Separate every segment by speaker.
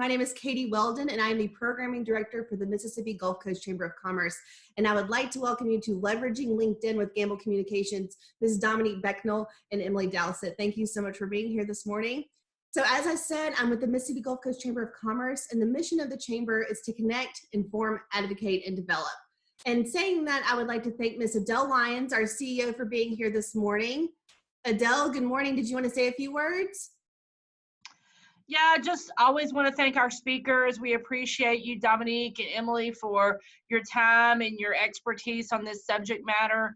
Speaker 1: name is Katie Weldon, and I am the Programming Director for the Mississippi Gulf Coast Chamber of Commerce. And I would like to welcome you to Leveraging LinkedIn with Gamble Communications, Ms. Dominique Becknell and Emily Doucet. Thank you so much for being here this morning. So as I said, I'm with the Mississippi Gulf Coast Chamber of Commerce, and the mission of the Chamber is to connect, inform, advocate, and develop. And saying that, I would like to thank Ms. Adele Lyons, our CEO, for being here this morning. Adele, good morning. Did you want to say a few words?
Speaker 2: Yeah, just always want to thank our speakers. We appreciate you, Dominique and Emily, for your time and your expertise on this subject matter.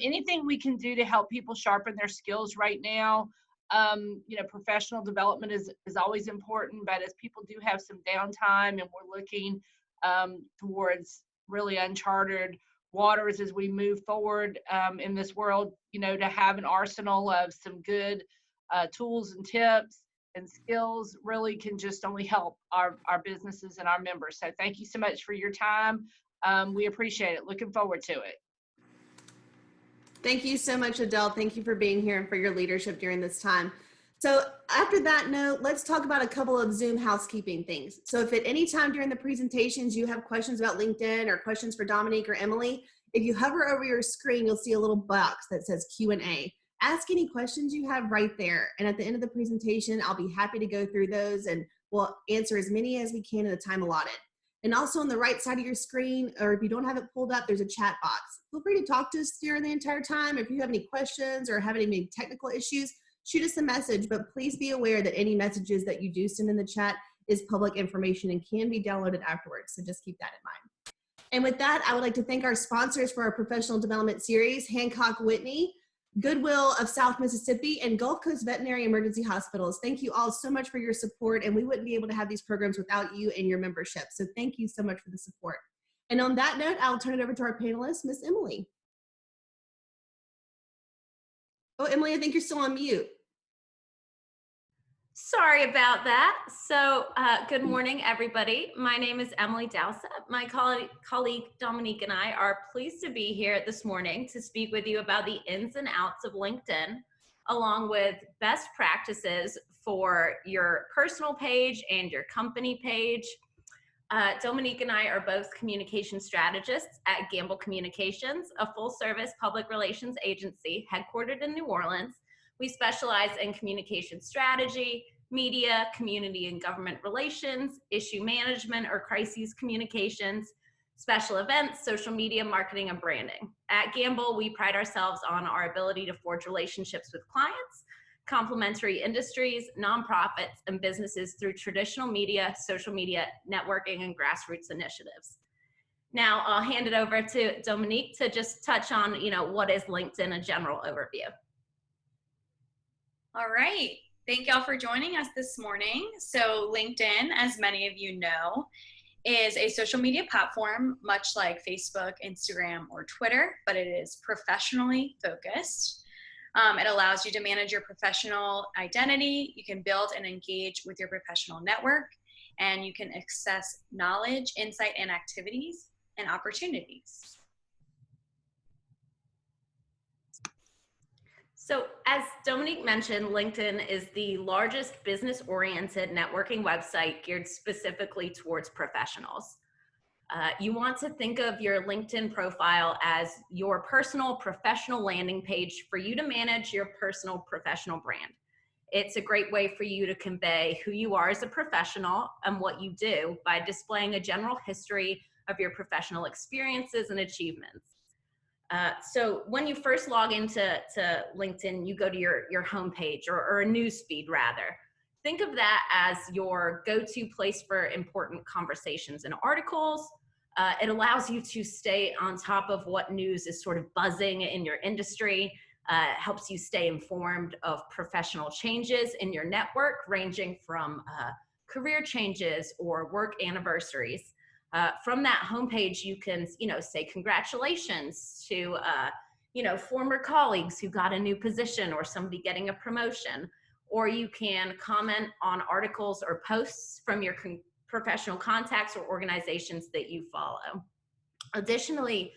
Speaker 2: Anything we can do to help people sharpen their skills right now. Professional development is always important, but as people do have some downtime and we're looking towards really uncharted waters as we move forward in this world, to have an arsenal of some good tools and tips and skills really can just only help our businesses and our members. So thank you so much for your time. We appreciate it. Looking forward to it.
Speaker 1: Thank you so much, Adele. Thank you for being here and for your leadership during this time. So after that note, let's talk about a couple of Zoom housekeeping things. So if at any time during the presentations you have questions about LinkedIn or questions for Dominique or Emily, if you hover over your screen, you'll see a little box that says Q&A. Ask any questions you have right there. And at the end of the presentation, I'll be happy to go through those and we'll answer as many as we can in the time allotted. And also on the right side of your screen, or if you don't have it pulled up, there's a chat box. Feel free to talk to us during the entire time. If you have any questions or have any technical issues, shoot us a message, but please be aware that any messages that you do send in the chat is public information and can be downloaded afterwards. So just keep that in mind. And with that, I would like to thank our sponsors for our professional development series, Hancock Whitney, Goodwill of South Mississippi, and Gulf Coast Veterinary Emergency Hospitals. Thank you all so much for your support, and we wouldn't be able to have these programs without you and your membership. So thank you so much for the support. And on that note, I'll turn it over to our panelist, Miss Emily. Oh, Emily, I think you're still on mute.
Speaker 3: Sorry about that. So good morning, everybody. My name is Emily Doucet. My colleague Dominique and I are pleased to be here this morning to speak with you about the ins and outs of LinkedIn, along with best practices for your personal page and your company page. Dominique and I are both communication strategists at Gamble Communications, a full-service public relations agency headquartered in New Orleans. We specialize in communication strategy, media, community and government relations, issue management or crises communications, special events, social media, marketing, and branding. At Gamble, we pride ourselves on our ability to forge relationships with clients, complementary industries, nonprofits, and businesses through traditional media, social media, networking, and grassroots initiatives. Now, I'll hand it over to Dominique to just touch on, what is LinkedIn, a general overview.
Speaker 4: All right. Thank y'all for joining us this morning. So LinkedIn, as many of you know, is a social media platform much like Facebook, Instagram, or Twitter, but it is professionally focused. It allows you to manage your professional identity. You can build and engage with your professional network, and you can access knowledge, insight, and activities and opportunities.
Speaker 3: So as Dominique mentioned, LinkedIn is the largest business-oriented networking website geared specifically towards professionals. You want to think of your LinkedIn profile as your personal professional landing page for you to manage your personal professional brand. It's a great way for you to convey who you are as a professional and what you do by displaying a general history of your professional experiences and achievements. So when you first log into LinkedIn, you go to your homepage or a news feed rather. Think of that as your go-to place for important conversations and articles. It allows you to stay on top of what news is sort of buzzing in your industry. Helps you stay informed of professional changes in your network, ranging from career changes or work anniversaries. From that homepage, you can, say congratulations to, former colleagues who got a new position or somebody getting a promotion, or you can comment on articles or posts from your professional contacts or organizations that you follow. Additionally,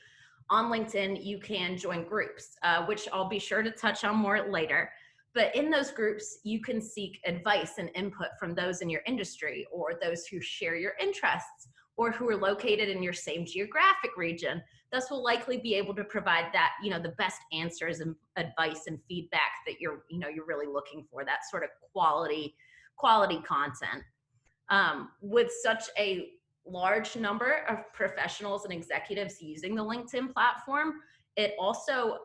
Speaker 3: on LinkedIn, you can join groups, which I'll be sure to touch on more later. But in those groups, you can seek advice and input from those in your industry or those who share your interests or who are located in your same geographic region. Thus will likely be able to provide that, the best answers and advice and feedback that you're really looking for, that sort of quality content. With such a large number of professionals and executives using the LinkedIn platform, it also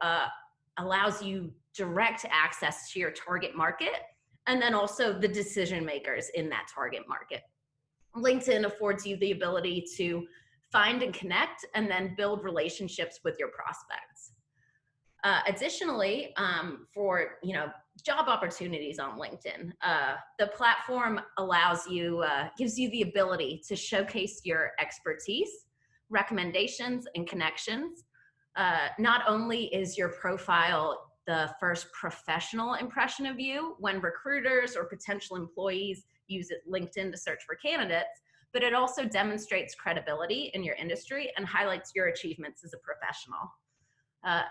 Speaker 3: allows you direct access to your target market and then also the decision makers in that target market. LinkedIn affords you the ability to find and connect and then build relationships with your prospects. Additionally, for job opportunities on LinkedIn, the platform gives you the ability to showcase your expertise, recommendations, and connections. Not only is your profile the first professional impression of you when recruiters or potential employees use LinkedIn to search for candidates, but it also demonstrates credibility in your industry and highlights your achievements as a professional.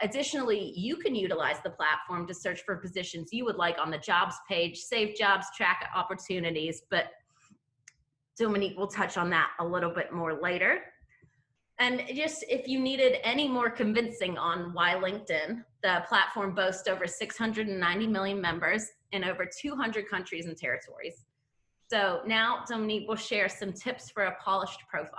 Speaker 3: Additionally, you can utilize the platform to search for positions you would like on the jobs page, save jobs, track opportunities, but Dominique will touch on that a little bit more later. And just if you needed any more convincing on why LinkedIn, the platform boasts over 690 million members in over 200 countries and territories. So now Dominique will share some tips for a polished profile.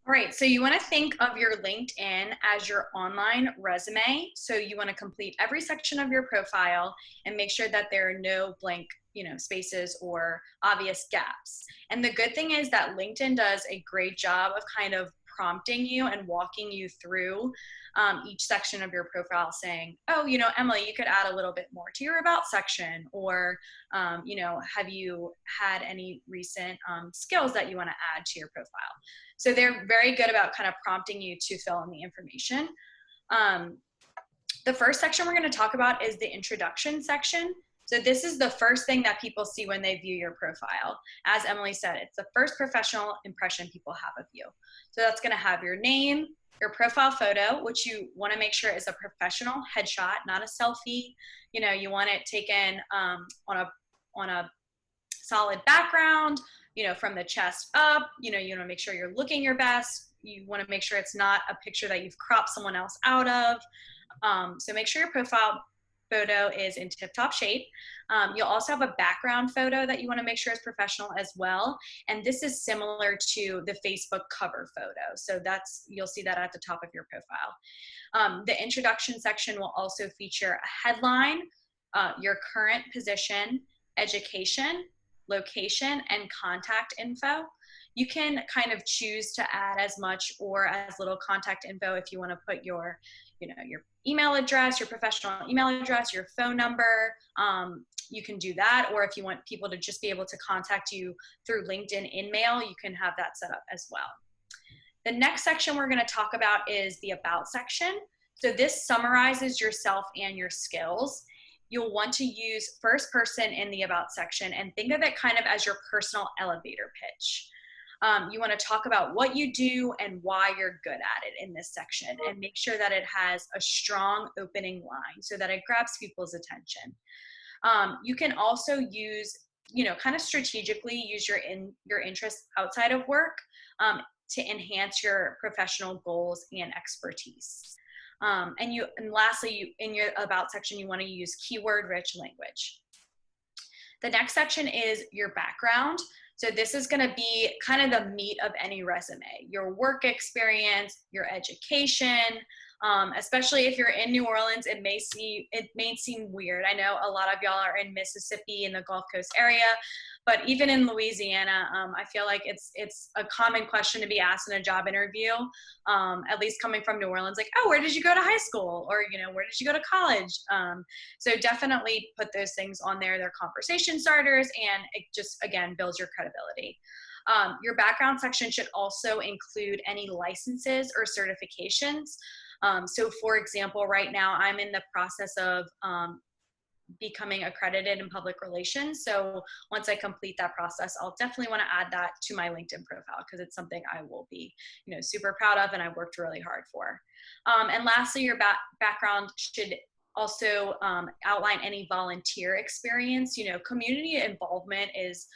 Speaker 4: All right, so you want to think of your LinkedIn as your online resume. So you want to complete every section of your profile and make sure that there are no blank, spaces or obvious gaps. And the good thing is that LinkedIn does a great job of kind of prompting you and walking you through each section of your profile, saying, oh, Emily, you could add a little bit more to your about section, or, have you had any recent skills that you want to add to your profile? So they're very good about kind of prompting you to fill in the information. The first section we're going to talk about is the introduction section. So this is the first thing that people see when they view your profile. As Emily said, it's the first professional impression people have of you. So that's going to have your name, your profile photo, which you want to make sure is a professional headshot, not a selfie. You want it taken on a solid background, from the chest up. You want to make sure you're looking your best. You want to make sure it's not a picture that you've cropped someone else out of. So make sure your profile photo is in tip-top shape. You'll also have a background photo that you want to make sure is professional as well. And this is similar to the Facebook cover photo. So you'll see that at the top of your profile. The introduction section will also feature a headline, your current position, education, location, and contact info. You can kind of choose to add as much or as little contact info if you want to put your email address, your professional email address, your phone number. You can do that. Or if you want people to just be able to contact you through LinkedIn InMail, you can have that set up as well. The next section we're going to talk about is the About section. So this summarizes yourself and your skills. You'll want to use first person in the About section and think of it kind of as your personal elevator pitch. You want to talk about what you do and why you're good at it in this section, and make sure that it has a strong opening line so that it grabs people's attention. You can also use, kind of strategically use your interests outside of work to enhance your professional goals and expertise. And lastly, in your About section, you want to use keyword-rich language. The next section is your background. So this is going to be kind of the meat of any resume, your work experience, your education, especially if you're in New Orleans, it may seem weird. I know a lot of y'all are in Mississippi in the Gulf Coast area, but even in Louisiana, I feel like it's a common question to be asked in a job interview, at least coming from New Orleans, like, oh, where did you go to high school? Or, where did you go to college? So definitely put those things on there. They're conversation starters, and it just, again, builds your credibility. Your background section should also include any licenses or certifications. So for example, right now I'm in the process of becoming accredited in public relations. So once I complete that process, I'll definitely want to add that to my LinkedIn profile because it's something I will be, super proud of and I've worked really hard for. And lastly, your background should Also, outline any volunteer experience. Community involvement is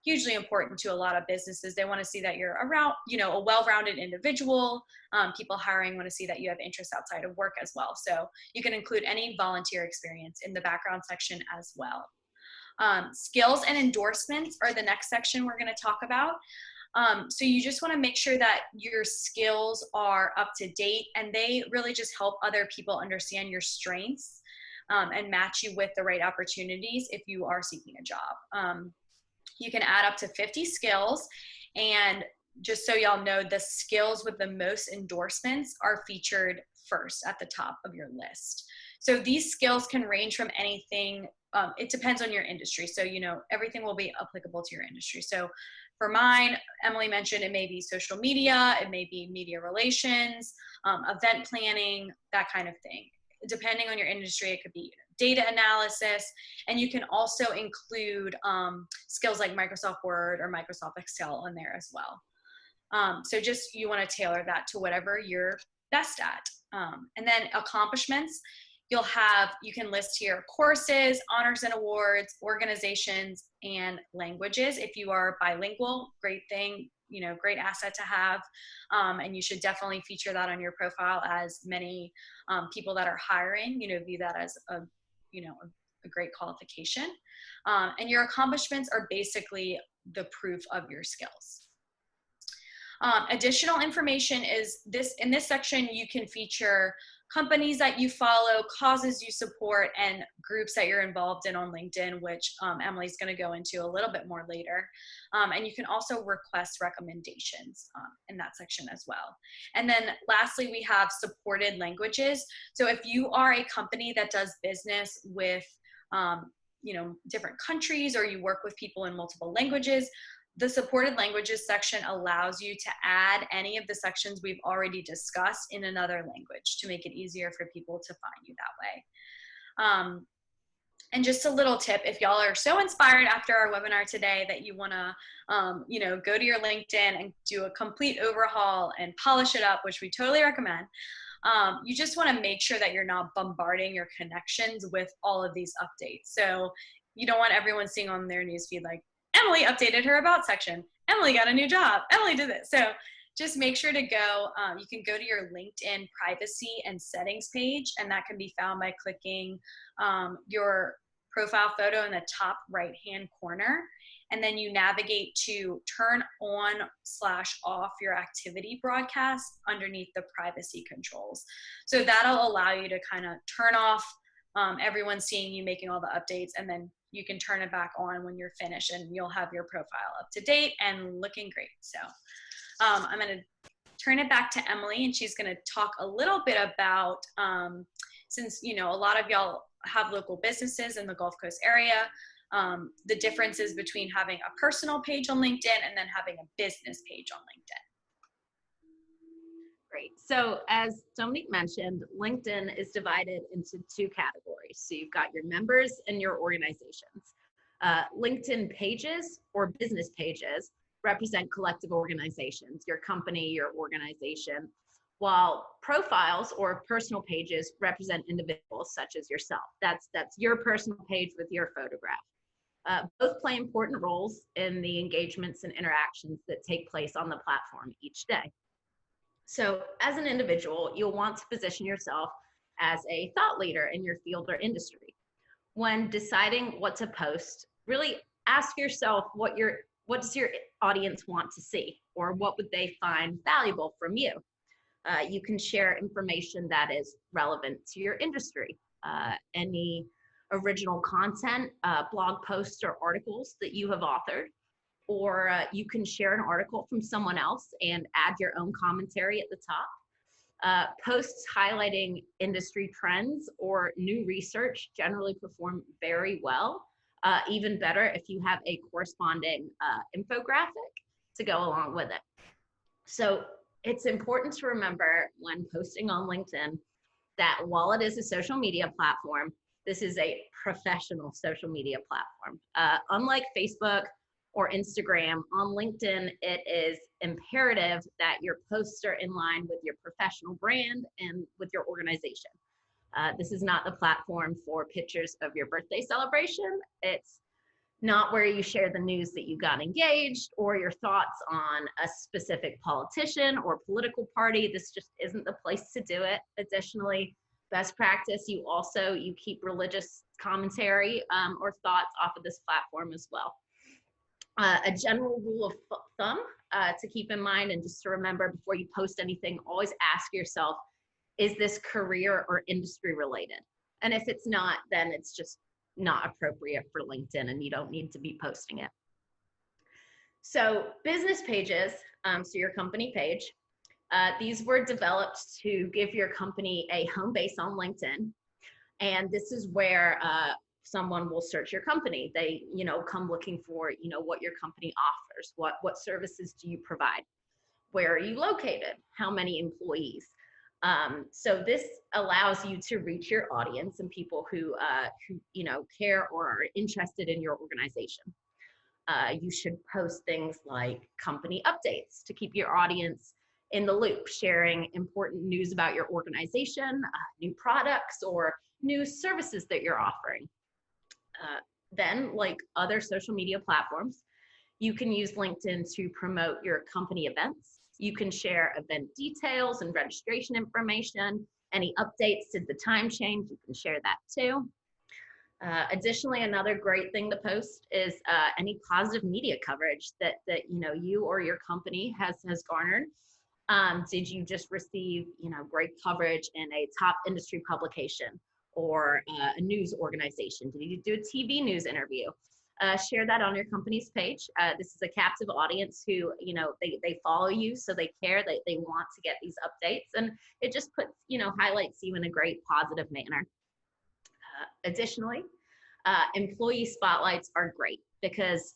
Speaker 4: hugely important to a lot of businesses. They want to see that you're around, a well-rounded individual. People hiring want to see that you have interests outside of work as well. So you can include any volunteer experience in the background section as well. Skills and endorsements are the next section we're going to talk about. So you just want to make sure that your skills are up to date, and they really just help other people understand your strengths and match you with the right opportunities if you are seeking a job. You can add up to 50 skills, and just so y'all know, the skills with the most endorsements are featured first at the top of your list. So these skills can range from anything. It depends on your industry. So, everything will be applicable to your industry. So for mine, Emily mentioned it may be social media, it may be media relations, event planning, that kind of thing. Depending on your industry, it could be data analysis, and you can also include skills like Microsoft Word or Microsoft Excel in there as well. So just, you want to tailor that to whatever you're best at. And then accomplishments, you can list here courses, honors and awards, organizations, and languages. If you are bilingual, great thing, great asset to have. And you should definitely feature that on your profile, as many people that are hiring, view that as a great qualification. And your accomplishments are basically the proof of your skills. Additional information is in this section, you can feature companies that you follow, causes you support, and groups that you're involved in on LinkedIn, which Emily's going to go into a little bit more later. And you can also request recommendations in that section as well. And then lastly, we have supported languages. So if you are a company that does business with different countries, or you work with people in multiple languages, the supported languages section allows you to add any of the sections we've already discussed in another language to make it easier for people to find you that way. And just a little tip, if y'all are so inspired after our webinar today that you want to, go to your LinkedIn and do a complete overhaul and polish it up, which we totally recommend, you just want to make sure that you're not bombarding your connections with all of these updates. So you don't want everyone seeing on their newsfeed like, Emily updated her about section, Emily got a new job, Emily did this. So just make sure to go, you can go to your LinkedIn privacy and settings page, and that can be found by clicking your profile photo in the top right-hand corner. And then you navigate to turn on/off your activity broadcast underneath the privacy controls. So that'll allow you to kind of turn off everyone seeing you making all the updates, and then you can turn it back on when you're finished, and you'll have your profile up to date and looking great. So I'm going to turn it back to Emily, and she's going to talk a little bit about, since, a lot of y'all have local businesses in the Gulf Coast area, the differences between having a personal page on LinkedIn and then having a business page on LinkedIn.
Speaker 3: Great. So as Dominique mentioned, LinkedIn is divided into two categories. So you've got your members and your organizations. LinkedIn pages or business pages represent collective organizations, your company, your organization, while profiles or personal pages represent individuals such as yourself. That's your personal page with your photograph. Both play important roles in the engagements and interactions that take place on the platform each day. So as an individual, you'll want to position yourself as a thought leader in your field or industry. When deciding what to post, really ask yourself what does your audience want to see, or what would they find valuable from you? You can share information that is relevant to your industry, any original content, blog posts or articles that you have authored, or you can share an article from someone else and add your own commentary at the top. Posts highlighting industry trends or new research generally perform very well. Even better if you have a corresponding infographic to go along with it. So it's important to remember when posting on LinkedIn that while it is a social media platform, this is a professional social media platform. Unlike Facebook or Instagram, on LinkedIn, it is imperative that your posts are in line with your professional brand and with your organization. This is not the platform for pictures of your birthday celebration. It's not where you share the news that you got engaged or your thoughts on a specific politician or political party. This just isn't the place to do it. Additionally, best practice, you keep religious commentary or thoughts off of this platform as well. A general rule of thumb to keep in mind, and just to remember before you post anything, always ask yourself, is this career or industry related? And if it's not, then it's just not appropriate for LinkedIn and you don't need to be posting it. So business pages, so your company page, these were developed to give your company a home base on LinkedIn. And this is where someone will search your company. They, come looking for, what your company offers, what services do you provide? Where are you located? How many employees? So this allows you to reach your audience and people who care or are interested in your organization. You should post things like company updates to keep your audience in the loop, sharing important news about your organization, new products, or new services that you're offering. Then, like other social media platforms, you can use LinkedIn to promote your company events. You can share event details and registration information. Any updates to the time change, you can share that too. Additionally, another great thing to post is any positive media coverage that you or your company has garnered. Did you just receive great coverage in a top industry publication or a news organization? Did you do a TV news interview? Share that on your company's page. This is a captive audience who, they follow you, so they care, that they want to get these updates, and it just puts, highlights you in a great positive manner. Additionally, employee spotlights are great because,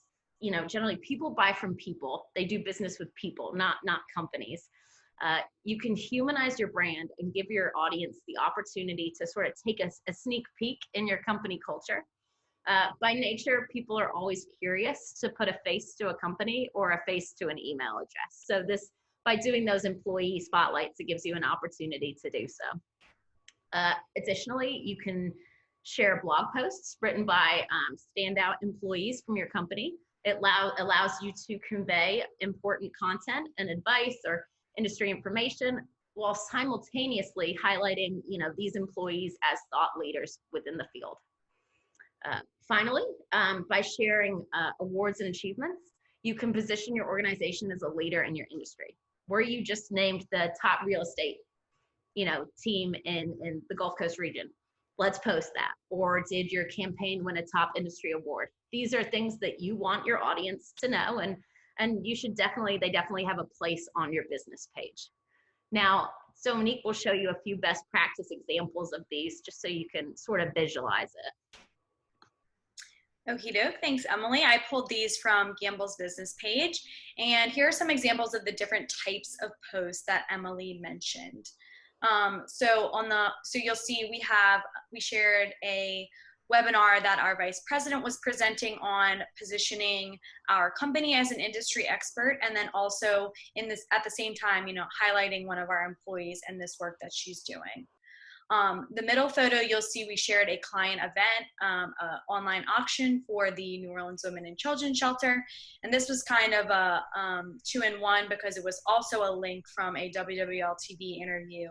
Speaker 3: generally people buy from people. They do business with people, not companies. You can humanize your brand and give your audience the opportunity to sort of take a sneak peek in your company culture. By nature, people are always curious to put a face to a company or a face to an email address. So by doing those employee spotlights, it gives you an opportunity to do so. Additionally, you can share blog posts written by standout employees from your company. It allows you to convey important content and advice or industry information while simultaneously highlighting, these employees as thought leaders within the field. Finally, by sharing awards and achievements, you can position your organization as a leader in your industry. Were you just named the top real estate, team in the Gulf Coast region? Let's post that. Or did your campaign win a top industry award? These are things that you want your audience to know, and they definitely have a place on your business page. Now, Dominique will show you a few best practice examples of these just so you can sort of visualize it.
Speaker 4: Okie doke, thanks Emily. I pulled these from Gamble's business page, and here are some examples of the different types of posts that Emily mentioned. So you'll see we shared a webinar that our vice president was presenting on positioning our company as an industry expert, and then also at the same time, highlighting one of our employees and this work that she's doing. The middle photo, you'll see we shared a client event, an online auction for the New Orleans Women and Children Shelter. And this was kind of a 2-in-1 because it was also a link from a WWL-TV interview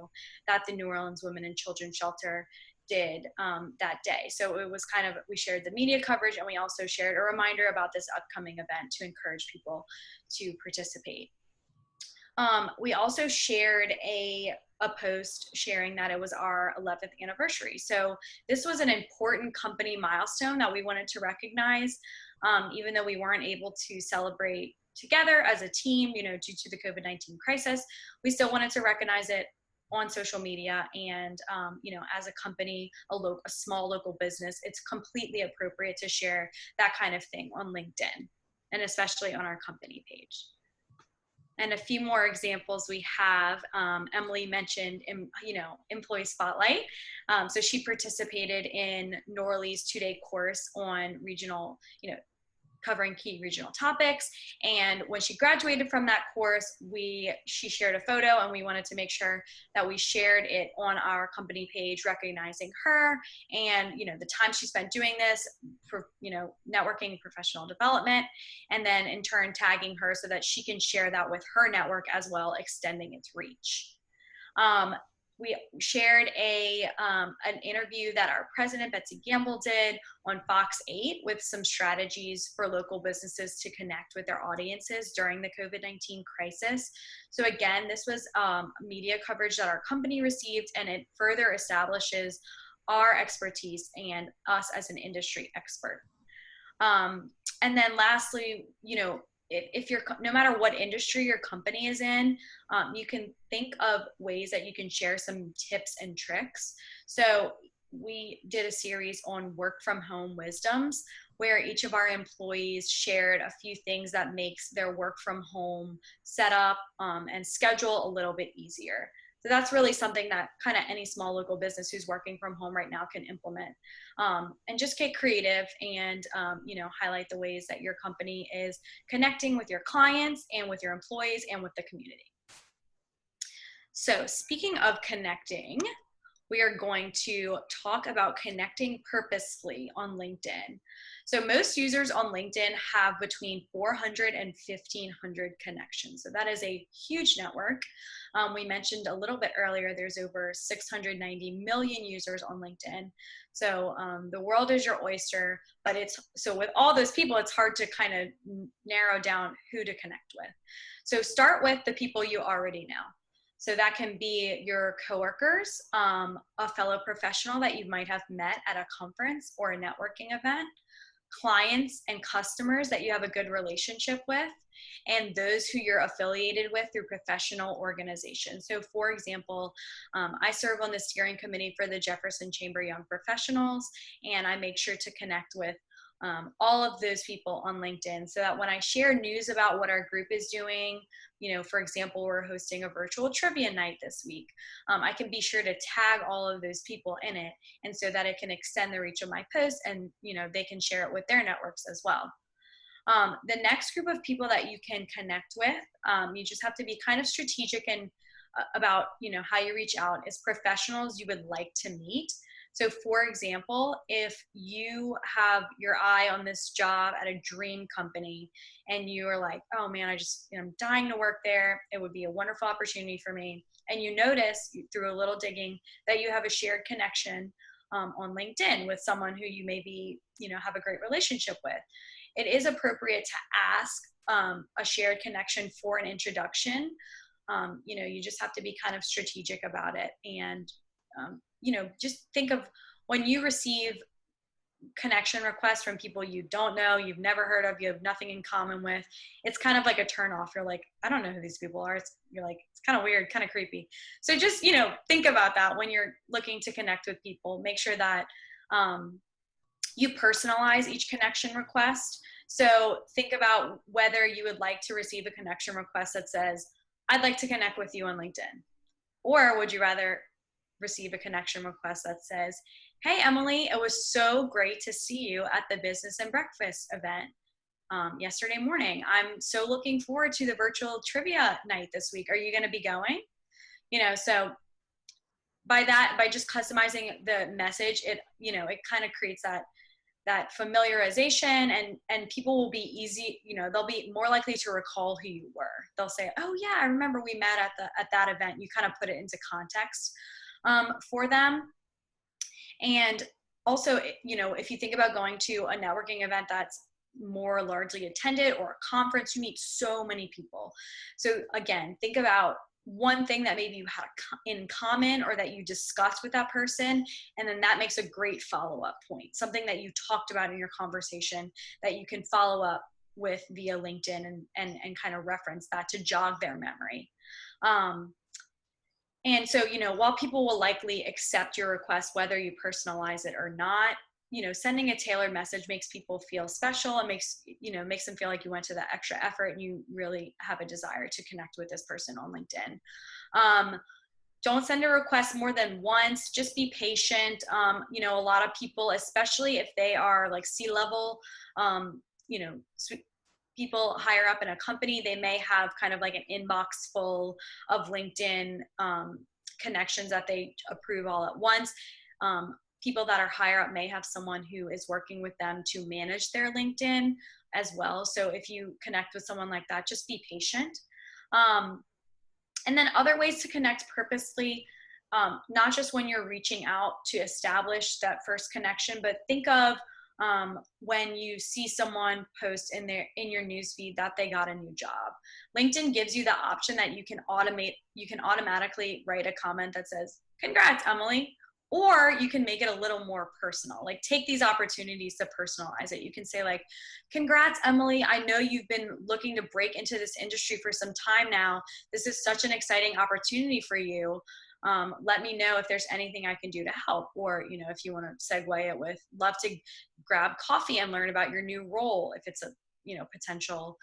Speaker 4: that the New Orleans Women and Children Shelter did that day. So it was we shared the media coverage, and we also shared a reminder about this upcoming event to encourage people to participate. We also shared a post sharing that it was our 11th anniversary. So this was an important company milestone that we wanted to recognize, even though we weren't able to celebrate together as a team, due to the COVID-19 crisis. We still wanted to recognize it on social media, and as a company, a small local business, it's completely appropriate to share that kind of thing on LinkedIn, and especially on our company page. And a few more examples we have. Emily mentioned, employee spotlight. So she participated in Norley's 2-day course on regional, covering key regional topics. And when she graduated from that course, she shared a photo, and we wanted to make sure that we shared it on our company page, recognizing her and, the time she spent doing this for, networking, professional development, and then in turn tagging her so that she can share that with her network as well, extending its reach. We shared an interview that our president, Betsy Gamble, did on Fox 8 with some strategies for local businesses to connect with their audiences during the COVID-19 crisis. So again, this was media coverage that our company received, and it further establishes our expertise and us as an industry expert. And then lastly, if you're, no matter what industry your company is in, you can think of ways that you can share some tips and tricks. So we did a series on work from home wisdoms, where each of our employees shared a few things that makes their work from home setup and schedule a little bit easier. So that's really something that kind of any small local business who's working from home right now can implement, and just get creative and, highlight the ways that your company is connecting with your clients and with your employees and with the community. So speaking of connecting, we are going to talk about connecting purposefully on LinkedIn. So most users on LinkedIn have between 400 and 1,500 connections. So that is a huge network. We mentioned a little bit earlier, there's over 690 million users on LinkedIn. So the world is your oyster, but so with all those people, it's hard to kind of narrow down who to connect with. So start with the people you already know. So that can be your coworkers, a fellow professional that you might have met at a conference or a networking event, clients and customers that you have a good relationship with, and those who you're affiliated with through professional organizations. So for example, I serve on the steering committee for the Jefferson Chamber Young Professionals, and I make sure to connect with all of those people on LinkedIn so that when I share news about what our group is doing, for example, we're hosting a virtual trivia night this week, I can be sure to tag all of those people in it, and so that it can extend the reach of my post, and they can share it with their networks as well. The next group of people that you can connect with, you just have to be kind of strategic and about how you reach out, is professionals you would like to meet. So for example, if you have your eye on this job at a dream company and you are like, oh man, I'm dying to work there, it would be a wonderful opportunity for me, and you notice through a little digging that you have a shared connection on LinkedIn with someone who you maybe have a great relationship with, it is appropriate to ask a shared connection for an introduction. You just have to be kind of strategic about it, and just think of when you receive connection requests from people you don't know, you've never heard of, you have nothing in common with, it's kind of like a turn off. You're like, I don't know who these people are. You're like, it's kind of weird, kind of creepy. So just, think about that when you're looking to connect with people. Make sure that you personalize each connection request. So think about whether you would like to receive a connection request that says, I'd like to connect with you on LinkedIn. Or would you rather receive a connection request that says, hey, Emily, it was so great to see you at the Business and Breakfast event yesterday morning. I'm so looking forward to the virtual trivia night this week. Are you going to be going? So by just customizing the message, it kind of creates that familiarization, and people will be easy, they'll be more likely to recall who you were. They'll say, oh yeah, I remember we met at that event. You kind of put it into context for them. And also, if you think about going to a networking event that's more largely attended, or a conference, you meet so many people. So again, think about one thing that maybe you had in common or that you discussed with that person, and then that makes a great follow-up point, something that you talked about in your conversation that you can follow up with via LinkedIn and kind of reference that to jog their memory. And so, while people will likely accept your request, whether you personalize it or not, sending a tailored message makes people feel special and makes them feel like you went to that extra effort and you really have a desire to connect with this person on LinkedIn. Don't send a request more than once. Just be patient. A lot of people, especially if they are like C-level, people higher up in a company, they may have kind of like an inbox full of LinkedIn connections that they approve all at once. People that are higher up may have someone who is working with them to manage their LinkedIn as well. So if you connect with someone like that, just be patient. And then other ways to connect purposely, not just when you're reaching out to establish that first connection, but think of when you see someone post in your newsfeed that they got a new job. LinkedIn gives you the option that you can automatically write a comment that says, "Congrats, Emily," or you can make it a little more personal. Like, take these opportunities to personalize it. You can say like, "Congrats, Emily. I know you've been looking to break into this industry for some time now. This is such an exciting opportunity for you. Let me know if there's anything I can do to help." Or, if you want to segue it with, "Love to grab coffee and learn about your new role," if it's a potential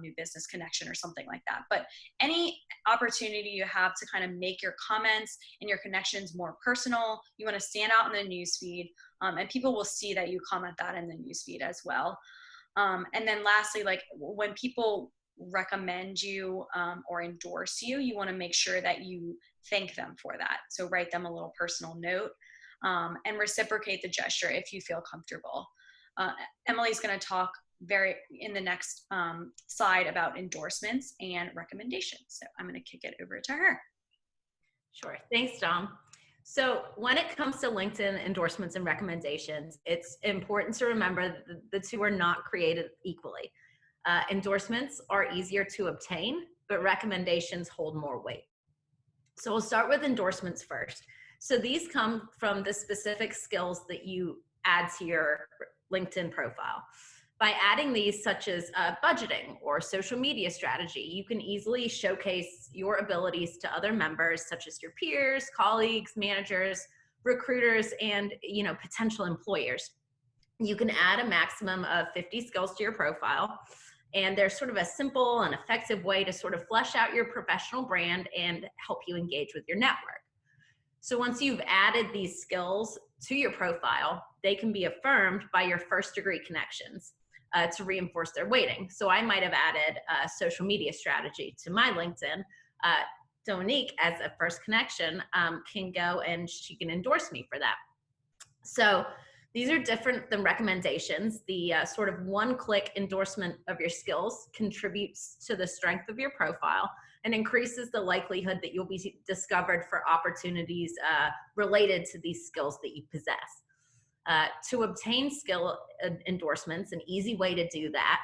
Speaker 4: new business connection or something like that. But any opportunity you have to kind of make your comments and your connections more personal, you want to stand out in the newsfeed, and people will see that you comment that in the newsfeed as well. And then lastly, like, when people recommend you or endorse you, you want to make sure that you thank them for that. So write them a little personal note, and reciprocate the gesture if you feel comfortable. Emily's going to talk in the next slide about endorsements and recommendations. So I'm going to kick it over to her.
Speaker 3: Sure. Thanks, Dom. So when it comes to LinkedIn endorsements and recommendations, it's important to remember that the two are not created equally. Endorsements are easier to obtain, but recommendations hold more weight. So we'll start with endorsements first. So these come from the specific skills that you add to your LinkedIn profile. By adding these, such as budgeting or social media strategy, you can easily showcase your abilities to other members, such as your peers, colleagues, managers, recruiters, and potential employers. You can add a maximum of 50 skills to your profile, and there's sort of a simple and effective way to sort of flesh out your professional brand and help you engage with your network. So once you've added these skills to your profile, they can be affirmed by your first degree connections to reinforce their weighting. So I might have added a social media strategy to my LinkedIn. Dominique, as a first connection, can go and she can endorse me for that. So these are different than recommendations. The sort of one-click endorsement of your skills contributes to the strength of your profile and increases the likelihood that you'll be discovered for opportunities related to these skills that you possess. To obtain skill endorsements, an easy way to do that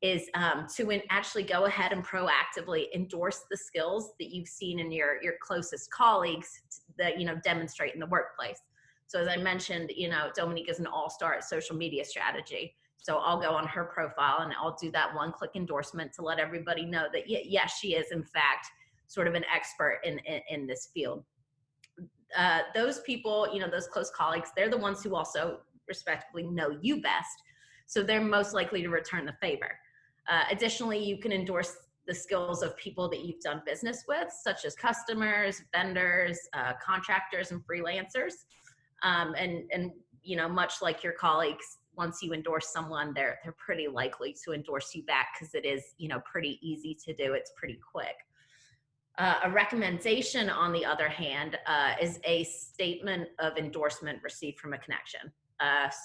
Speaker 3: is to actually go ahead and proactively endorse the skills that you've seen in your closest colleagues that demonstrate in the workplace. So as I mentioned, Dominique is an all-star at social media strategy. So I'll go on her profile and I'll do that one-click endorsement to let everybody know that yes, she is in fact sort of an expert in this field. Those people, those close colleagues, they're the ones who also respectively know you best. So they're most likely to return the favor. Additionally, you can endorse the skills of people that you've done business with, such as customers, vendors, contractors, and freelancers. And much like your colleagues, once you endorse someone, they're pretty likely to endorse you back because it is, pretty easy to do. It's pretty quick. A recommendation, on the other hand, is a statement of endorsement received from a connection.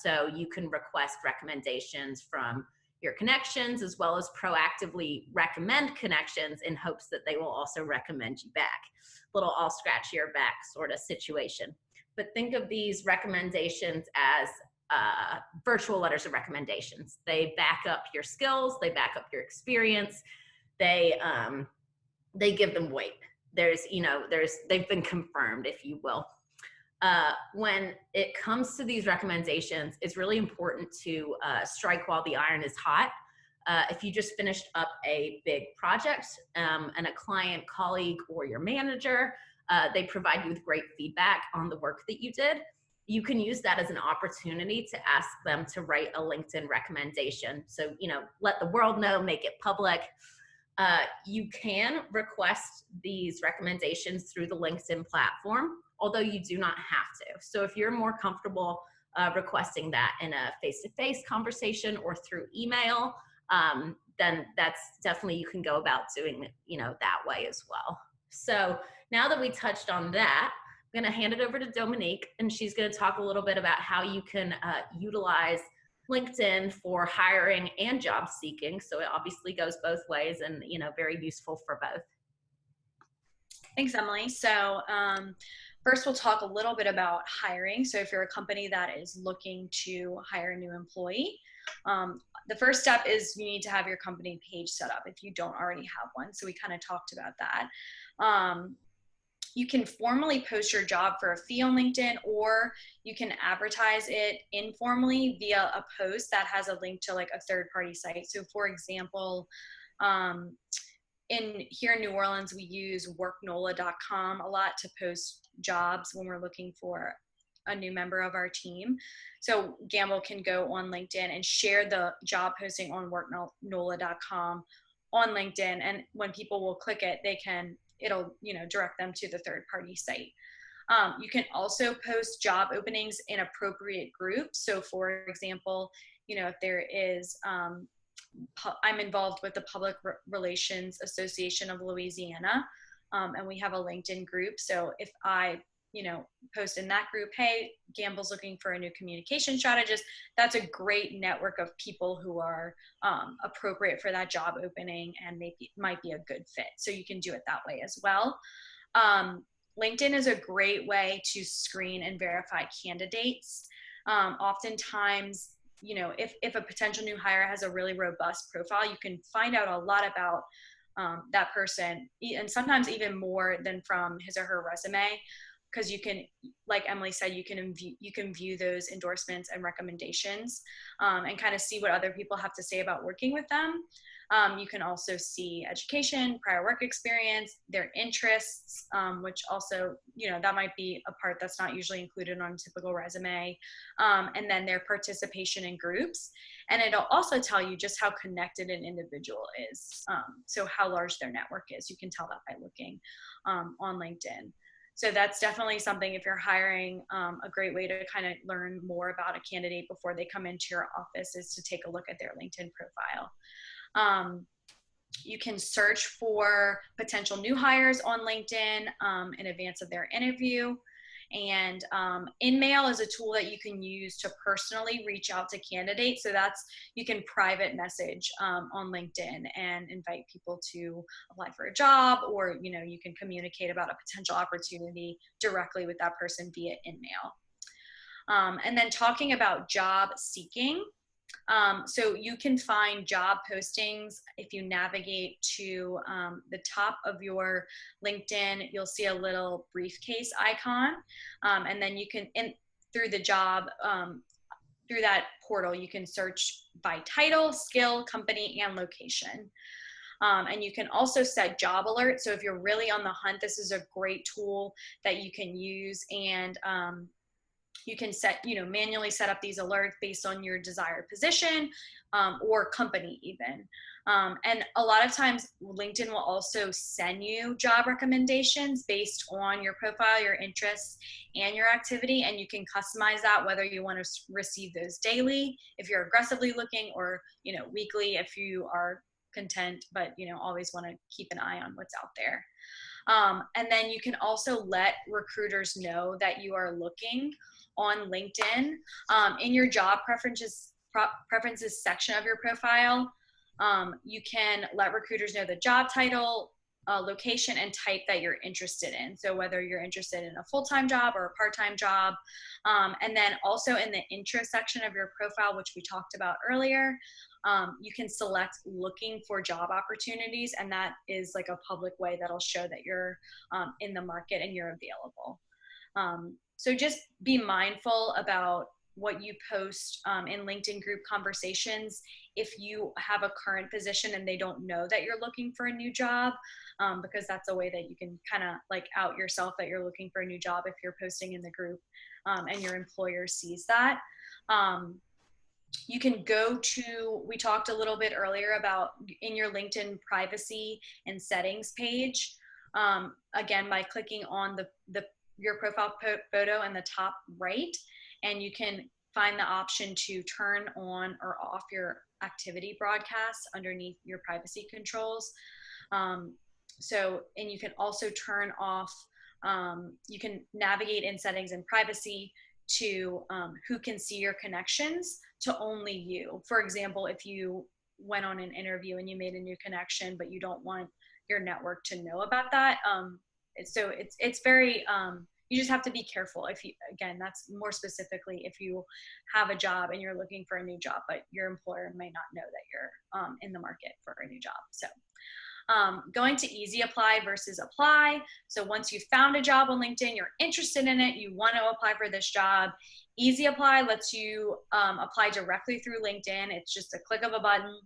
Speaker 3: So you can request recommendations from your connections as well as proactively recommend connections in hopes that they will also recommend you back. Little I'll scratch your back sort of situation. But think of these recommendations as virtual letters of recommendations. They back up your skills, they back up your experience, they give them weight. They've been confirmed, if you will. When it comes to these recommendations, it's really important to strike while the iron is hot. If you just finished up a big project and a client, colleague, or your manager, they provide you with great feedback on the work that you did, you can use that as an opportunity to ask them to write a LinkedIn recommendation. So, let the world know, make it public. You can request these recommendations through the LinkedIn platform, although you do not have to. So if you're more comfortable requesting that in a face-to-face conversation or through email, then that's definitely, you can go about doing it, that way as well. So now that we touched on that, I'm going to hand it over to Dominique, and she's going to talk a little bit about how you can utilize LinkedIn for hiring and job seeking. So it obviously goes both ways, and very useful for both.
Speaker 4: Thanks, Emily. So first, we'll talk a little bit about hiring. So if you're a company that is looking to hire a new employee, the first step is you need to have your company page set up if you don't already have one. So we kind of talked about that. You can formally post your job for a fee on LinkedIn, or you can advertise it informally via a post that has a link to like a third-party site. So for example, here in New Orleans, we use worknola.com a lot to post jobs when we're looking for a new member of our team. So Gamble can go on LinkedIn and share the job posting on worknola.com on LinkedIn, and when people will click it, it'll direct them to the third-party site. You can also post job openings in appropriate groups. So for example, if there is I'm involved with the Public Relations Association of Louisiana, and we have a LinkedIn group. So if I, post in that group, hey, Gamble's looking for a new communication strategist, that's a great network of people who are appropriate for that job opening and might be a good fit. So you can do it that way as well. LinkedIn is a great way to screen and verify candidates. Oftentimes, if a potential new hire has a really robust profile, you can find out a lot about that person, and sometimes even more than from his or her resume, because you can, like Emily said, you can view those endorsements and recommendations, and kind of see what other people have to say about working with them. You can also see education, prior work experience, their interests, which also, that might be a part that's not usually included on a typical resume, and then their participation in groups. And it'll also tell you just how connected an individual is. So how large their network is. You can tell that by looking on LinkedIn. So that's definitely something, if you're hiring, a great way to kind of learn more about a candidate before they come into your office is to take a look at their LinkedIn profile. You can search for potential new hires on LinkedIn in advance of their interview. And InMail is a tool that you can use to personally reach out to candidates. So you can private message on LinkedIn and invite people to apply for a job, or you can communicate about a potential opportunity directly with that person via InMail. And then talking about job seeking. So you can find job postings. If you navigate to the top of your LinkedIn, you'll see a little briefcase icon. And then you can, through the job, through that portal, you can search by title, skill, company, and location. And you can also set job alerts. So if you're really on the hunt, this is a great tool that you can use, and you can manually set up these alerts based on your desired position or company even. And a lot of times LinkedIn will also send you job recommendations based on your profile, your interests, and your activity. And you can customize that, whether you want to receive those daily if you're aggressively looking, or weekly if you are content, but always want to keep an eye on what's out there. And then you can also let recruiters know that you are looking on LinkedIn. In your job preferences section of your profile, you can let recruiters know the job title, location, and type that you're interested in. So whether you're interested in a full-time job or a part-time job. And then also in the interest section of your profile, which we talked about earlier, you can select looking for job opportunities, and that is like a public way that'll show that you're in the market and you're available. So just be mindful about what you post in LinkedIn group conversations if you have a current position and they don't know that you're looking for a new job, because that's a way that you can kind of like out yourself that you're looking for a new job if you're posting in the group and your employer sees that. You can go to, we talked a little bit earlier about in your LinkedIn privacy and settings page, again, by clicking on your profile photo in the top right, and you can find the option to turn on or off your activity broadcasts underneath your privacy controls. And you can also turn off, you can navigate in settings and privacy to who can see your connections to only you. For example, if you went on an interview and you made a new connection, but you don't want your network to know about that. So it's very, you just have to be careful. If you, again, that's more specifically if you have a job and you're looking for a new job, but your employer may not know that you're in the market for a new job. So going to easy apply versus apply. So once you've found a job on LinkedIn, you're interested in it, you want to apply for this job. Easy apply lets you apply directly through LinkedIn. It's just a click of a button,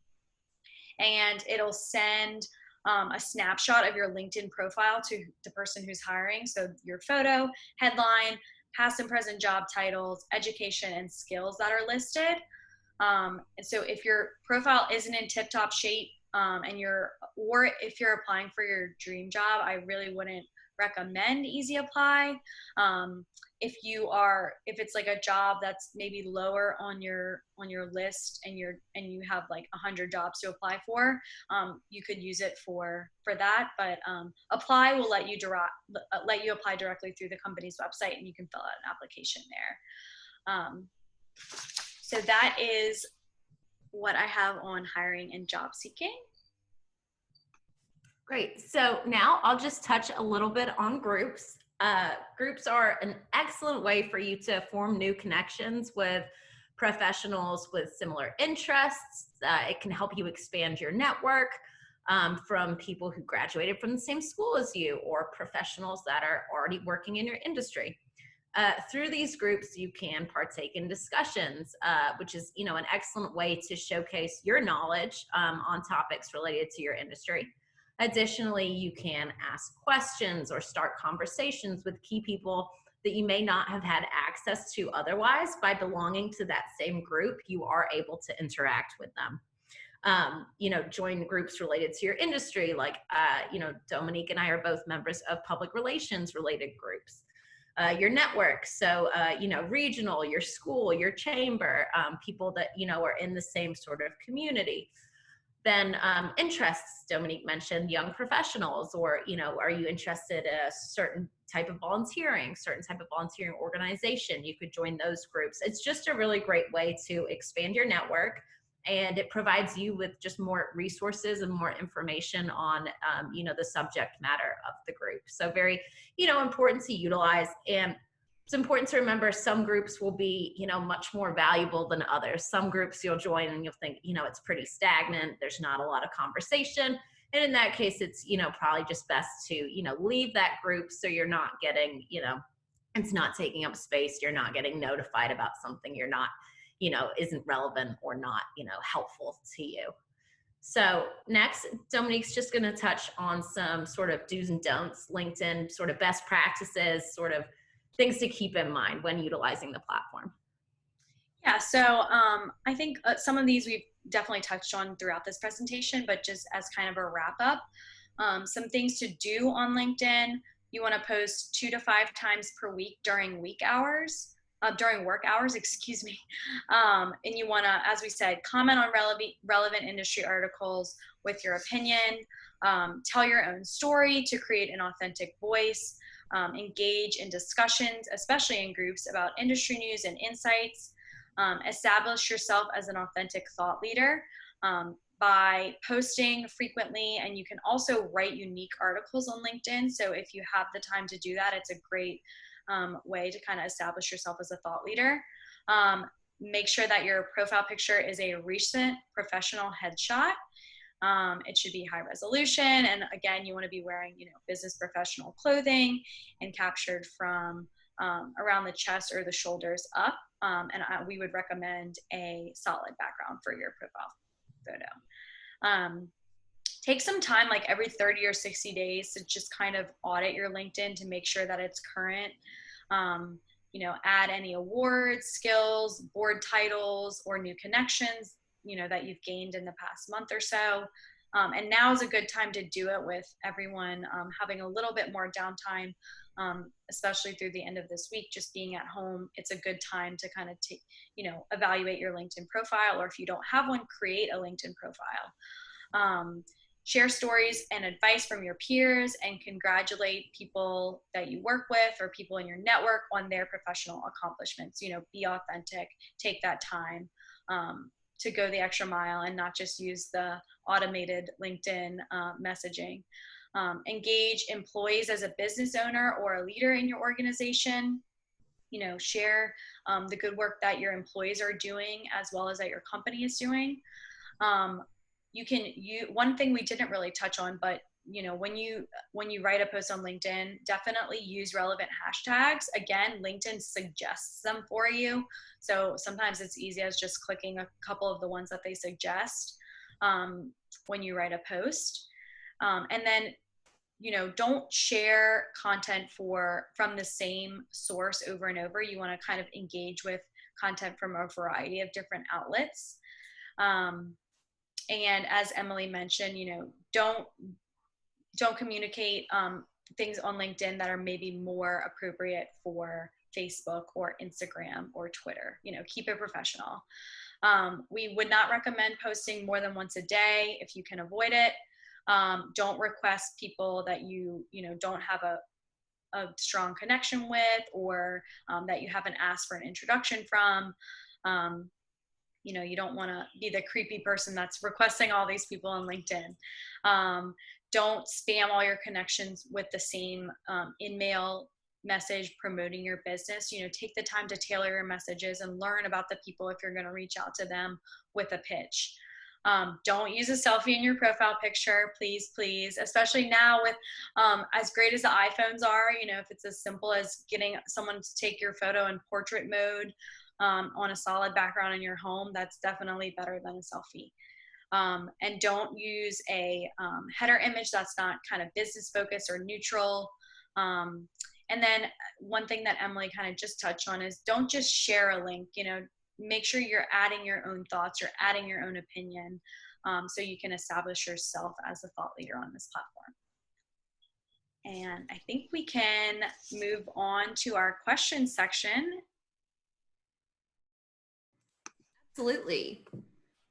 Speaker 4: and it'll send a snapshot of your LinkedIn profile to the person who's hiring. So your photo, headline, past and present job titles, education, and skills that are listed. And so if your profile isn't in tip-top shape, or if you're applying for your dream job, I really wouldn't recommend easy apply. If it's like a job that's maybe lower on your list and you have like 100 jobs to apply for, you could use it for that. But apply will let you apply directly through the company's website, and you can fill out an application there. So that is what I have on hiring and job seeking.
Speaker 3: Great. So now I'll just touch a little bit on groups. Groups are an excellent way for you to form new connections with professionals with similar interests. It can help you expand your network from people who graduated from the same school as you, or professionals that are already working in your industry. Through these groups, you can partake in discussions, which is, an excellent way to showcase your knowledge on topics related to your industry. Additionally, you can ask questions or start conversations with key people that you may not have had access to otherwise. By belonging to that same group, you are able to interact with them. Join groups related to your industry, like, Dominique and I are both members of public relations related groups. Your network, so, regional, your school, your chamber, people that, are in the same sort of community. Then interests, Dominique mentioned young professionals, or, are you interested in a certain type of volunteering organization? You could join those groups. It's just a really great way to expand your network, and it provides you with just more resources and more information on, the subject matter of the group. So very, important to utilize. And it's important to remember some groups will be, much more valuable than others. Some groups you'll join and you'll think, it's pretty stagnant. There's not a lot of conversation. And in that case, it's, probably just best to, leave that group so you're not getting, it's not taking up space. You're not getting notified about something you're not, isn't relevant or not, helpful to you. So next, Dominique's just going to touch on some sort of do's and don'ts, LinkedIn sort of best practices, sort of things to keep in mind when utilizing the platform.
Speaker 4: Yeah, so I think some of these we've definitely touched on throughout this presentation, but just as kind of a wrap up, some things to do on LinkedIn. You want to post 2 to 5 times per week during work hours, excuse me. And you want to, as we said, comment on relevant industry articles with your opinion, tell your own story to create an authentic voice, engage in discussions, especially in groups about industry news and insights, establish yourself as an authentic thought leader by posting frequently, and you can also write unique articles on LinkedIn. So if you have the time to do that, it's a great way to kind of establish yourself as a thought leader. Make sure that your profile picture is a recent professional headshot. It should be high resolution, and again, you want to be wearing, business professional clothing and captured from around the chest or the shoulders up. We would recommend a solid background for your profile photo. Take some time, like every 30 or 60 days, to just kind of audit your LinkedIn to make sure that it's current. Add any awards, skills, board titles, or new connections, that you've gained in the past month or so. And now is a good time to do it with everyone having a little bit more downtime especially through the end of this week, just being at home, it's a good time to kind of take, evaluate your LinkedIn profile, or if you don't have one, create a LinkedIn profile. Share stories and advice from your peers, and congratulate people that you work with or people in your network on their professional accomplishments. Be authentic, take that time to go the extra mile and not just use the automated LinkedIn messaging. Engage employees as a business owner or a leader in your organization. Share the good work that your employees are doing as well as that your company is doing. One thing we didn't really touch on, but when you write a post on LinkedIn, definitely use relevant hashtags. Again, LinkedIn suggests them for you. So sometimes it's easy as just clicking a couple of the ones that they suggest when you write a post. And then, don't share content from the same source over and over. You want to kind of engage with content from a variety of different outlets. And as Emily mentioned, don't communicate things on LinkedIn that are maybe more appropriate for Facebook or Instagram or Twitter. Keep it professional. We would not recommend posting more than once a day if you can avoid it. Don't request people that you don't have a strong connection with, or that you haven't asked for an introduction from. You don't want to be the creepy person that's requesting all these people on LinkedIn. Don't spam all your connections with the same in-mail message promoting your business. Take the time to tailor your messages and learn about the people if you're going to reach out to them with a pitch. Don't use a selfie in your profile picture, please, especially now with as great as the iPhones are. If it's as simple as getting someone to take your photo in portrait mode on a solid background in your home, that's definitely better than a selfie. And don't use a header image that's not kind of business focused or neutral. And then one thing that Emily kind of just touched on is don't just share a link. Make sure you're adding your own thoughts, you're adding your own opinion, so you can establish yourself as a thought leader on this platform. And I think we can move on to our question section.
Speaker 1: Absolutely.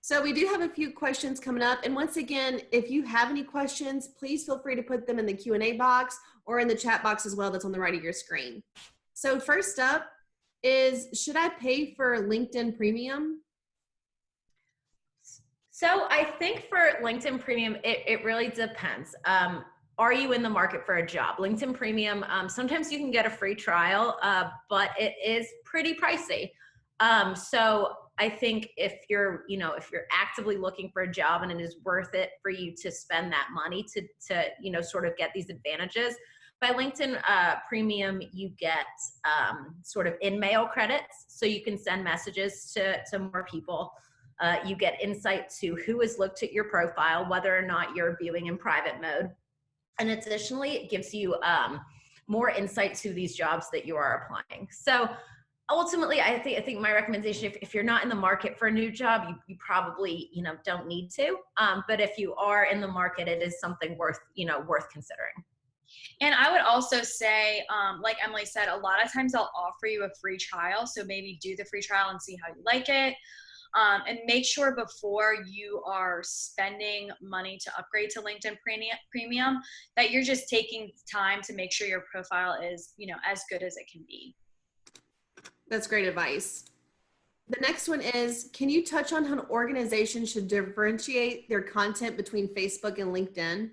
Speaker 1: So we do have a few questions coming up. And once again, if you have any questions, please feel free to put them in the Q&A box or in the chat box as well that's on the right of your screen. So first up is, should I pay for LinkedIn Premium?
Speaker 3: So I think for LinkedIn Premium, it really depends. Are you in the market for a job? LinkedIn Premium, sometimes you can get a free trial, but it is pretty pricey. So I think if you're actively looking for a job and it is worth it for you to spend that money to sort of get these advantages. By LinkedIn Premium, you get sort of in-mail credits, so you can send messages to more people. You get insight to who has looked at your profile, whether or not you're viewing in private mode. And additionally, it gives you more insight to these jobs that you are applying. So ultimately, I think my recommendation, if you're not in the market for a new job, you probably don't need to. But if you are in the market, it is something worth considering.
Speaker 4: And I would also say, like Emily said, a lot of times they'll offer you a free trial. So maybe do the free trial and see how you like it. And make sure before you are spending money to upgrade to LinkedIn Premium that you're just taking time to make sure your profile is, as good as it can be.
Speaker 1: That's great advice. The next one is, can you touch on how an organization should differentiate their content between Facebook and LinkedIn?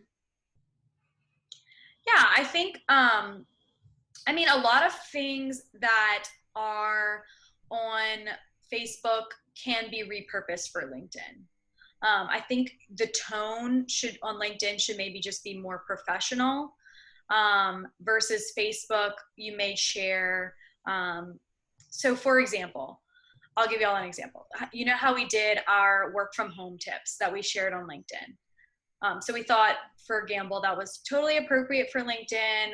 Speaker 4: Yeah, I think, a lot of things that are on Facebook can be repurposed for LinkedIn. I think the tone on LinkedIn should maybe just be more professional versus Facebook. You may share. So for example, I'll give you all an example. You know how we did our work from home tips that we shared on LinkedIn? So we thought for Gamble that was totally appropriate for LinkedIn.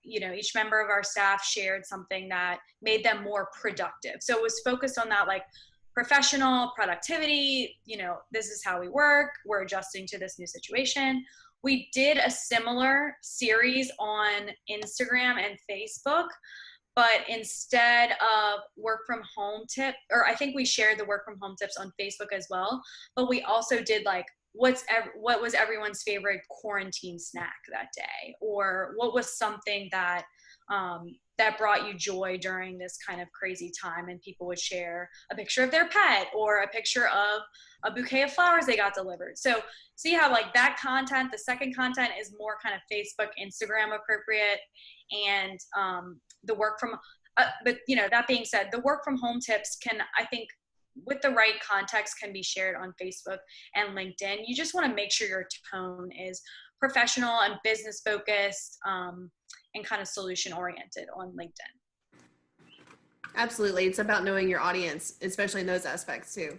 Speaker 4: Each member of our staff shared something that made them more productive. So it was focused on that, like professional productivity. This is how we work. We're adjusting to this new situation. we did a similar series on Instagram and Facebook, but instead of work from home tip, or I think we shared the work from home tips on Facebook as well, but we also did like, what was everyone's favorite quarantine snack that day, or what was something that that brought you joy during this kind of crazy time, and people would share a picture of their pet or a picture of a bouquet of flowers they got delivered. So see how like that content, the second content is more kind of Facebook, Instagram appropriate, and the work from, but you know, that being said, the work from home tips can, I think, with the right context, can be shared on Facebook and LinkedIn. You just want to make sure your tone is professional and business focused, and kind of solution oriented on LinkedIn.
Speaker 1: Absolutely. It's about knowing your audience, especially in those aspects too.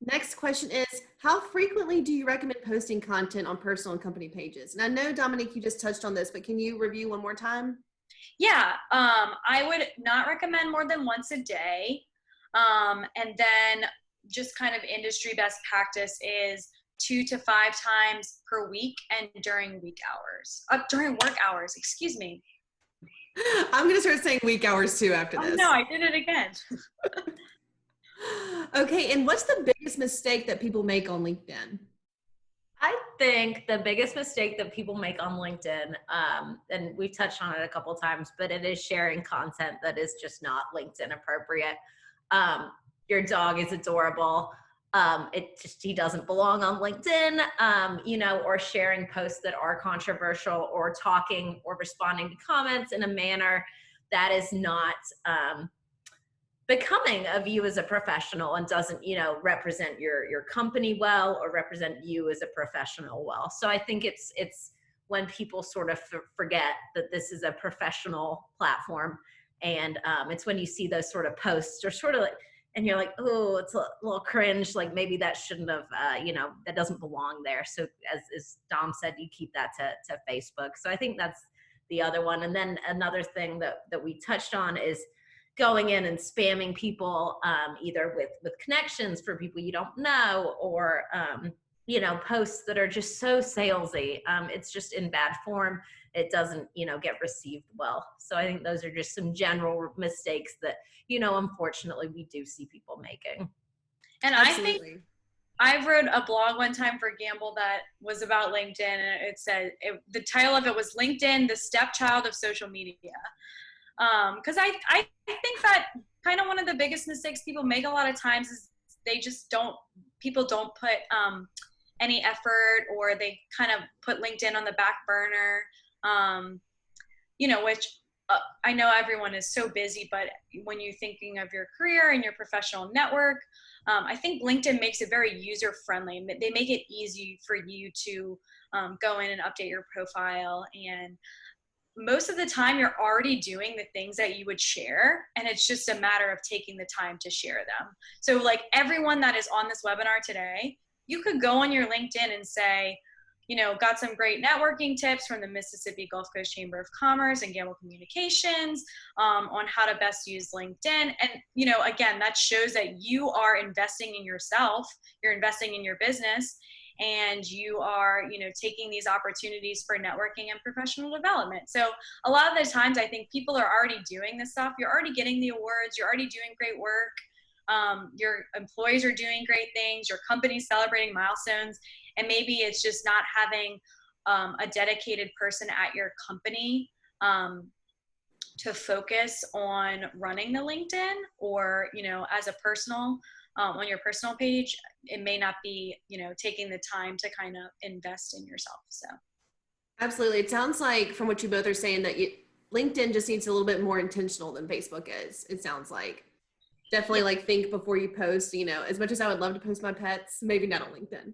Speaker 1: Next question is, how frequently do you recommend posting content on personal and company pages? And I know, Dominique, you just touched on this, but can you review one more time?
Speaker 4: Yeah, I would not recommend more than once a day. And then just kind of industry best practice is 2 to 5 times per week and during during work hours, excuse me.
Speaker 1: I'm going to start saying week hours too after this.
Speaker 4: Oh no, I did it again.
Speaker 1: Okay, and what's the biggest mistake that people make on LinkedIn?
Speaker 3: I think the biggest mistake that people make on LinkedIn, and we've touched on it a couple times, but it is sharing content that is just not LinkedIn appropriate. Your dog is adorable. He doesn't belong on LinkedIn, or sharing posts that are controversial, or talking or responding to comments in a manner that is not becoming of you as a professional, and doesn't, represent your company well, or represent you as a professional well. So I think it's when people sort of forget that this is a professional platform, and it's when you see those sort of posts, or sort of like, and you're like, oh, it's a little cringe, like maybe that shouldn't have, that doesn't belong there. So as Dom said, you keep that to Facebook. So I think that's the other one. And then another thing that we touched on is going in and spamming people, either with connections for people you don't know, or, posts that are just so salesy. It's just in bad form. It doesn't, get received well. So I think those are just some general mistakes that, unfortunately we do see people making.
Speaker 4: And
Speaker 1: Absolutely.
Speaker 4: I think I wrote a blog one time for Gamble that was about LinkedIn, and it said, the title of it was LinkedIn, the stepchild of social media. Because I think that kind of one of the biggest mistakes people make a lot of times is people don't put any effort, or they kind of put LinkedIn on the back burner, which I know everyone is so busy, but when you're thinking of your career and your professional network, I think LinkedIn makes it very user friendly. They make it easy for you to go in and update your profile, and most of the time you're already doing the things that you would share, and it's just a matter of taking the time to share them. So like everyone that is on this webinar today, you could go on your LinkedIn and say, got some great networking tips from the Mississippi Gulf Coast Chamber of Commerce and Gamble Communications on how to best use LinkedIn. And, again, that shows that you are investing in yourself, you're investing in your business, and you are, taking these opportunities for networking and professional development. So a lot of the times I think people are already doing this stuff. You're already getting the awards. You're already doing great work. Your employees are doing great things. Your company's celebrating milestones. And maybe it's just not having a dedicated person at your company to focus on running the LinkedIn, or, as a personal, on your personal page, it may not be, taking the time to kind of invest in yourself. So.
Speaker 1: Absolutely. It sounds like from what you both are saying that LinkedIn just needs a little bit more intentional than Facebook is. It sounds like definitely like think before you post, as much as I would love to post my pets, maybe not on LinkedIn.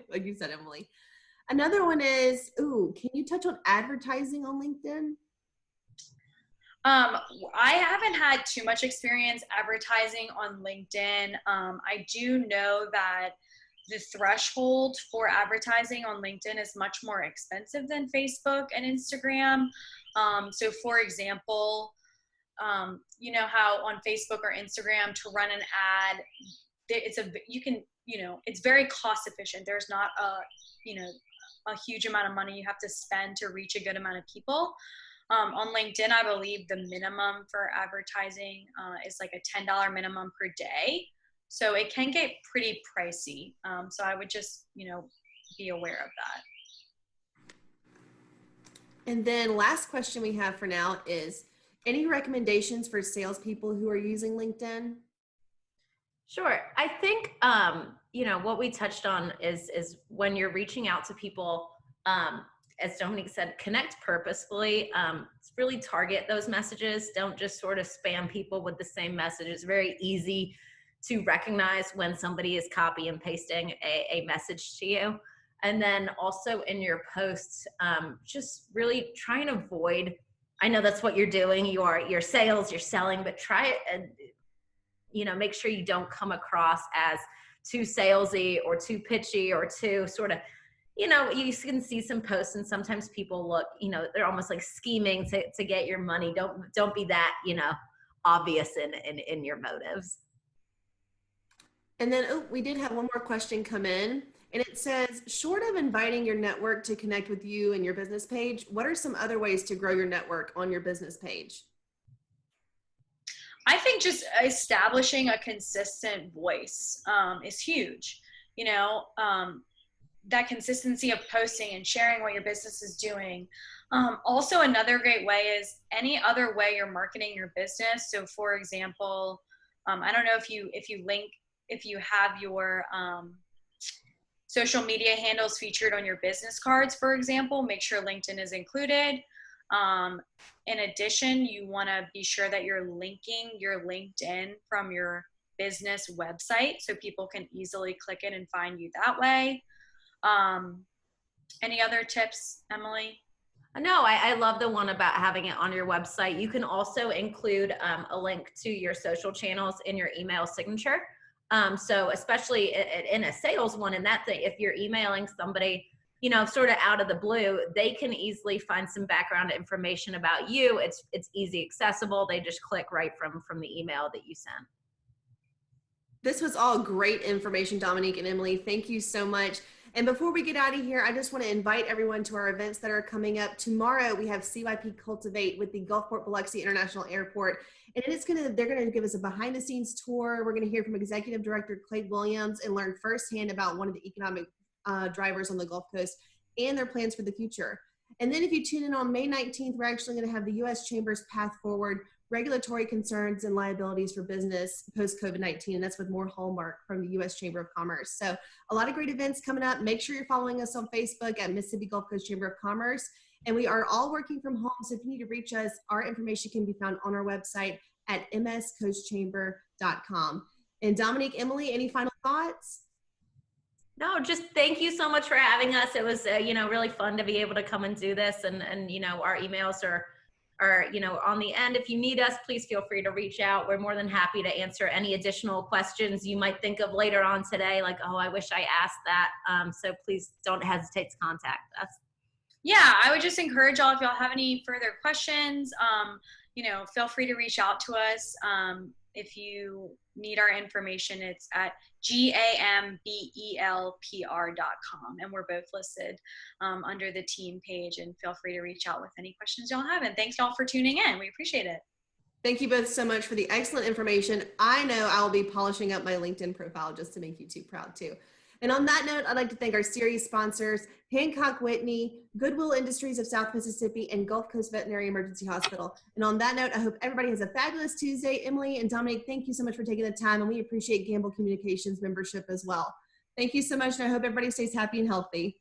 Speaker 1: Like you said, Emily. Another one is, can you touch on advertising on LinkedIn?
Speaker 4: I haven't had too much experience advertising on LinkedIn. I do know that the threshold for advertising on LinkedIn is much more expensive than Facebook and Instagram. So for example, you know how on Facebook or Instagram to run an ad, it's very cost efficient. There's not a huge amount of money you have to spend to reach a good amount of people. On LinkedIn, I believe the minimum for advertising is like a $10 minimum per day. So it can get pretty pricey. So I would just, be aware of that.
Speaker 1: And then last question we have for now is, any recommendations for salespeople who are using LinkedIn?
Speaker 3: Sure. I think, what we touched on is when you're reaching out to people, as Dominique said, connect purposefully, really target those messages. Don't just sort of spam people with the same message. It's very easy to recognize when somebody is copy and pasting a message to you. And then also in your posts, just really try and avoid, I know that's what you're doing. You're sales, you're selling, but try it and, make sure you don't come across as too salesy or too pitchy or too sort of, you can see some posts and sometimes people look, they're almost like scheming to get your money. Don't be that, obvious in your motives.
Speaker 1: And then, we did have one more question come in, and it says, short of inviting your network to connect with you and your business page, what are some other ways to grow your network on your business page?
Speaker 4: I think just establishing a consistent voice is huge. That consistency of posting and sharing what your business is doing. Also, another great way is any other way you're marketing your business. So, for example, I don't know if you have your social media handles featured on your business cards, for example, make sure LinkedIn is included. In addition, you want to be sure that you're linking your LinkedIn from your business website so people can easily click it and find you that way. Any other tips, Emily?
Speaker 3: No, I love the one about having it on your website. You can also include a link to your social channels in your email signature. So especially in a sales one, and that thing, if you're emailing somebody, sort of out of the blue, they can easily find some background information about you. It's easy accessible. They just click right from the email that you sent.
Speaker 1: This was all great information, Dominique and Emily. Thank you so much. And before we get out of here, I just want to invite everyone to our events that are coming up. Tomorrow, we have CYP Cultivate with the Gulfport Biloxi International Airport. And they're going to give us a behind the scenes tour. We're going to hear from Executive Director Clay Williams and learn firsthand about one of the economic drivers on the Gulf Coast and their plans for the future. And then if you tune in on May 19th, we're actually going to have the U.S. Chamber's Path Forward, Regulatory Concerns and Liabilities for Business Post-COVID-19, and that's with more Hallmark from the U.S. Chamber of Commerce. So a lot of great events coming up. Make sure you're following us on Facebook at Mississippi Gulf Coast Chamber of Commerce. And we are all working from home, so if you need to reach us, our information can be found on our website at mscoastchamber.com. And Dominique, Emily, any final thoughts?
Speaker 3: No, just thank you so much for having us. It was, really fun to be able to come and do this. And our emails are on the end. If you need us, please feel free to reach out. We're more than happy to answer any additional questions you might think of later on today. Like, oh, I wish I asked that. So please don't hesitate to contact us.
Speaker 4: Yeah, I would just encourage y'all, if y'all have any further questions, feel free to reach out to us. If you need our information, it's at gambelpr.com, and we're both listed under the team page, and feel free to reach out with any questions y'all have. And thanks y'all for tuning in. We appreciate it.
Speaker 1: Thank you both so much for the excellent information. I know I'll be polishing up my LinkedIn profile just to make you two proud too. And on that note, I'd like to thank our series sponsors, Hancock Whitney, Goodwill Industries of South Mississippi, and Gulf Coast Veterinary Emergency Hospital. And on that note, I hope everybody has a fabulous Tuesday. Emily and Dominique, thank you so much for taking the time, and we appreciate Gamble Communications membership as well. Thank you so much, and I hope everybody stays happy and healthy.